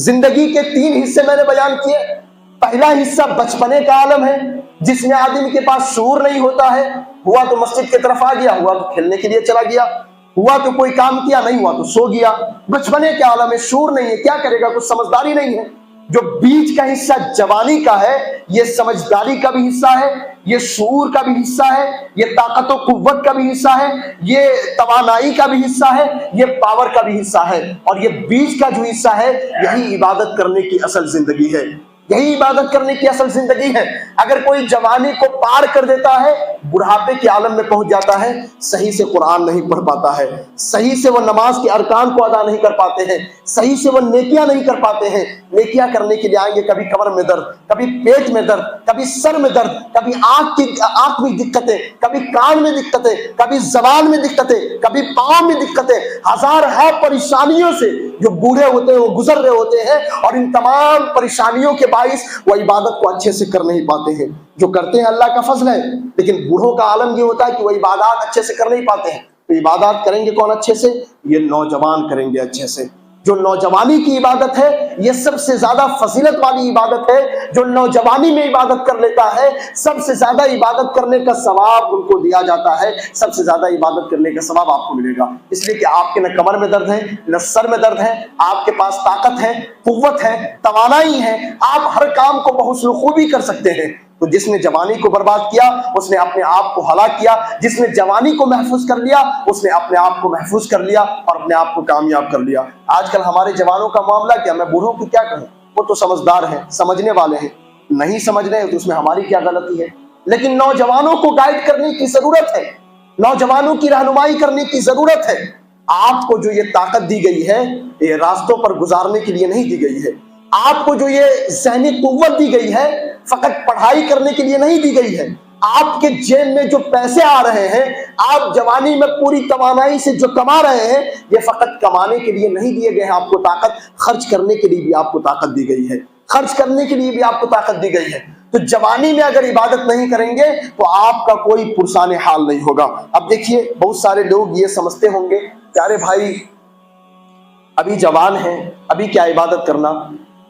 जिंदगी के 3 हिस्से मैंने बयान किए। पहला हिस्सा बचपने का आलम है, जिसमें आदमी के पास शऊर नहीं होता है। हुआ तो मस्जिद की तरफ आ गया, हुआ तो खेलने के लिए चला गया, हुआ तो कोई काम किया, नहीं हुआ तो सो गया। बचपने के आलम में शऊर नहीं है, क्या करेगा, कुछ समझदारी नहीं है। जो बीच का हिस्सा जवानी का है, ये समझदारी का भी हिस्सा है, ये शऊर का भी हिस्सा है, ये ताकत और कुव्वत का भी हिस्सा है, ये तवानाई का भी हिस्सा है, ये पावर का भी हिस्सा है। और ये बीच का जो हिस्सा है, यही इबादत करने की असल जिंदगी है, यही इबादत करने की असल जिंदगी है। अगर कोई जवानी को पार कर देता है, बुढ़ापे के आलम में पहुंच जाता है, सही से कुरान नहीं पढ़ पाता है, सही से वो नमाज के अरकान को अदा नहीं कर पाते हैं, सही से वो नेकियां नहीं कर पाते हैं। नेकियां करने के लिए आएंगे, कभी कमर में दर्द, कभी पेट में दर्द, कभी सर में दर्द, कभी आंख में दिक्कतें, कभी कान में दिक्कतें, कभी जबान में दिक्कतें, कभी पांव में दिक्कतें। हजार है परेशानियों से जो बूढ़े होते हैं वो गुजर रहे होते हैं, और इन तमाम परेशानियों के बाइस वो इबादत को अच्छे से कर नहीं पाते हैं। जो करते हैं अल्लाह का फजल है, लेकिन बूढ़ों का आलम ये होता है कि वो इबादत अच्छे से कर नहीं पाते हैं। तो इबादत करेंगे कौन अच्छे से? ये नौजवान करेंगे अच्छे से। जो नौजवानी की इबादत है, ये सबसे ज्यादा फजीलत वाली इबादत है। जो नौजवानी में इबादत कर लेता है, सबसे ज्यादा इबादत करने का सवाब उनको दिया जाता है, सबसे ज्यादा इबादत करने का सवाब आपको मिलेगा। इसलिए कि आपके न कमर में दर्द है, न सर में दर्द है, आपके पास ताकत है, कुव्वत है, तवानाई है, आप हर काम को बहुत खूबी कर सकते हैं। तो जिसने जवानी को बर्बाद किया, उसने अपने आप को हलाक किया। जिसने जवानी को महफूज कर लिया, उसने अपने आप को महफूज कर लिया और अपने आप को कामयाब कर लिया। आजकल हमारे जवानों का मामला क्या, मैं बूढ़ों की क्या कहूँ, वो तो समझदार हैं, समझने वाले हैं, नहीं समझ रहे हैं तो उसमें हमारी क्या गलती है। लेकिन नौजवानों को गाइड करने की जरूरत है, नौजवानों की रहनुमाई करने की जरूरत है। आपको जो ये ताकत दी गई है, ये रास्तों पर गुजारने के लिए नहीं दी गई है। आपको जो ये ज़हनी कुव्वत दी गई है, फकत पढ़ाई करने के लिए नहीं दी गई है। आपके जेब में जो पैसे आ रहे हैं, आप जवानी में पूरी तवानाई से जो कमा रहे हैं, ये फकत कमाने के लिए नहीं दिए गए हैं। आपको ताकत खर्च करने के लिए भी आपको ताकत दी गई है, खर्च करने के लिए भी आपको ताकत दी गई है। तो जवानी में अगर इबादत नहीं करेंगे तो आपका कोई पुरसाने हाल नहीं होगा। अब देखिए, बहुत सारे लोग ये समझते होंगे कि अरे भाई अभी जवान है, अभी क्या इबादत करना,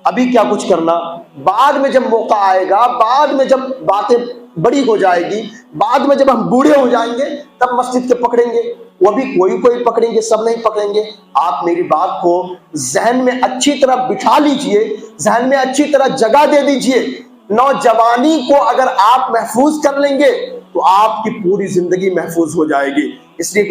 अभी क्या कुछ करना, बाद में जब मौका आएगा, बाद में जब बातें बड़ी हो जाएगी, बाद में जब हम बूढ़े हो जाएंगे, तब मस्जिद के पकड़ेंगे। वो भी कोई पकड़ेंगे, सब नहीं पकड़ेंगे। आप मेरी बात को जहन में अच्छी तरह बिठा लीजिए, जहन में अच्छी तरह जगह दे दीजिए। नौजवानी को अगर आप महफूज कर लेंगे तो आपकी पूरी जिंदगी महफूज हो जाएगी। इसलिए कि